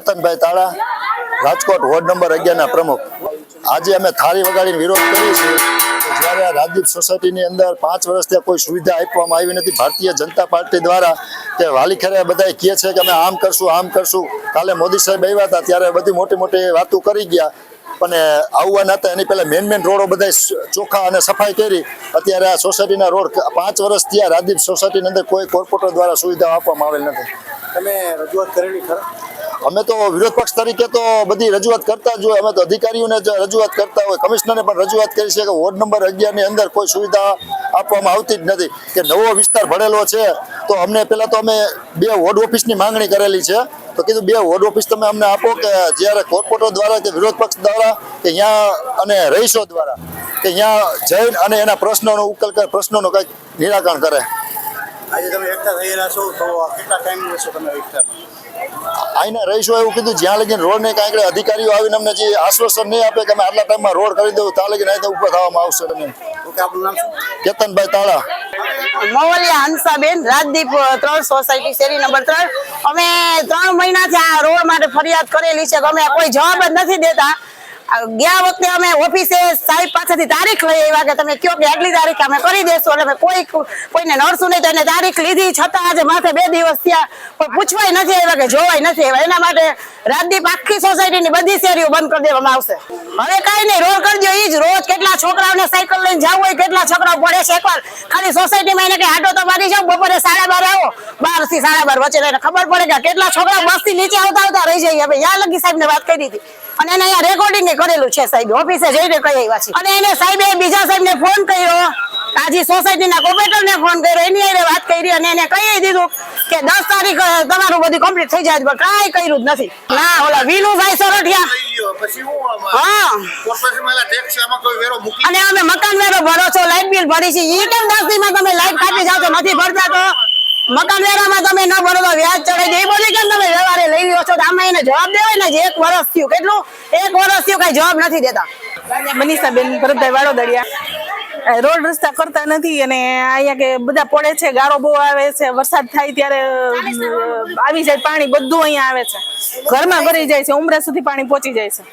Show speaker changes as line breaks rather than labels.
કેતનભાઈ તાળા, Rajkot ward number 11 ના પ્રમુખ। આજે અમે થાળી વગાડીને વિરોધ કરીએ છીએ જ્યારે આ રાજદીપ સોસાયટીની અંદર 5 વર્ષથી કોઈ સુવિધા આપવામાં આવી નથી। ભારતીય જનતા પાર્ટી દ્વારા કે વાલીખેરે બધા કહે છે કે અમે આમ કરશું। કાલે મોદી સાહેબ આવ્યા હતા ત્યારે બધી મોટી મોટી વાતો કરી ગયા, પણ આવવાના હતા એની પહેલા મેન રોડો બધા ચોખ્ખા અને સફાઈ કરી। અત્યારે આ સોસાયટીના રોડ 5 વર્ષથી આ રાજદીપ સોસાયટીની અંદર કોઈ કોર્પોરેટર દ્વારા સુવિધા આપવામાં આવેલ નથી।
તમે રજૂઆત કરેલી ખરા?
અમે તો વિરોધ પક્ષ તરીકે તો બધી રજૂઆત કરતા જ હોય। અમે તો અધિકારીઓને જ રજૂઆત કરતા હોય, કમિશનરને પણ રજૂઆત કરી છે કે વોર્ડ નંબર 11 ની અંદર કોઈ સુવિધા આપવામાં આવતી જ નથી। કે નવો વિસ્તાર ભણેલો છે તો અમને પહેલાં તો અમે 2 વોર્ડ ઓફિસની માંગણી કરેલી છે, તો કીધું 2 વોર્ડ ઓફિસ તમે અમને આપો કે જ્યારે કોર્પોરેટર દ્વારા કે વિરોધ પક્ષ દ્વારા કે અહીંયા અને રહીશો દ્વારા કે અહીંયા જઈને અને એના પ્રશ્નોનો ઉકેલ કરે, પ્રશ્નોનું કંઈક નિરાકરણ કરે।
આજે તમે એકઠા થયેલા છો તો કેટલા ટાઈમ લેશો તમે એકઠામાં?
અહીંના રહીશો એવું કીધું જ્યાં લગીને રોડને કાંઈક અધિકારીઓ આવીને અમને જે આશ્વાસન નહીં આપે કે અમે આટલા ટાઈમમાં રોડ કરી દઉં ત્યાં લગીને અહીં ઊભા થવામાં આવશે। તમે
ઓકે, આપણું નામ શું?
કેતનભાઈ તાળા,
મોવલિયા હંસાબેન, રાજદીપ 3 સોસાયટી શેરી નંબર 3। અમે 3 મહિનાથી આ રોડ માટે ફરિયાદ કરેલી છે, અમે કોઈ જવાબ જ નથી દેતા। ગયા વખતે અમે ઓફિસે સાહેબ પાસેથી તારીખ લઈ આવ્યા કે તમે કયો કે આટલી તારીખ અમે કરી દેશું, એટલે કોઈને નડશું નહીં, તો એને તારીખ લીધી છતાં આજે માથે 2 દિવસ થયા પણ પૂછવાય નથી આવ્યા કે જોવાય નથી આવ્યા। એના માટે રાજદીપ આખી સોસાયટીની બધી શેરીઓ બંધ કરી દેવામાં આવશે। હવે કાંઈ નહીં, રોડ કરજો એ જ। રોજ કેટલા છોકરાઓને સાયકલ લઈને જવું હોય, કેટલા છોકરાઓ પડે છે। એકવાર ખાલી સોસાયટીમાં એને કઈ આટો તો મારી જાવ, બપોરે 12:30 આવો, 12 થી 12:30 વચ્ચે એને ખબર પડે કે કેટલા છોકરા બસથી નીચે આવતા રહી જાય। હવે યા લગી સાહેબને વાત કરી હતી અને એને અહીંયા રેકોર્ડિંગ કરેલું છે, સાહેબ ઓફિસે જઈને કહી આવ્યા છે। અને એને સાહેબે બીજા સાહેબને ફોન કર્યો, આજે સોસાયટીના કોર્પોરેટરને ફોન કર્યો, એની એને વાત કરી અને એને કહી દીધું કે 10 તારીખ તમારું બધું કમ્પ્લીટ થઈ જાય, પણ કાંઈ કર્યું જ નથી। ના, ઓલા વિનુભાઈ સોરઠિયા, હા, અને અમે મકાન વેરો ભરો છો, લાઇટ બિલ ભરી છે, એ કેમ 10 દીમાં તમે લાઇટ કાપી જાવ છો? નથી ભરતા તો મકાન વેરામાં તમે ન ભરો તો વ્યાજ ચડાઈ દે, એ બધું કેમ તમે વ્યવહારે લઈ રહ્યો છો? આમાં એને જવાબ દેવાય ને, જે 1 વર્ષ થયું, કેટલું 1 વર્ષ થયું, કઈ જવાબ નથી દેતા।
મનીષાબેન ભરતભાઈ વાડોદરિયા। રોડ રસ્તા કરતા નથી અને અહીંયા કે બધા પડે છે, ગાળો બહુ આવે છે, વરસાદ થાય ત્યારે આવી જાય પાણી, બધું અહીંયા આવે છે, ઘરમાં ભરી જાય છે, ઉમરા સુધી પાણી પહોંચી જાય છે।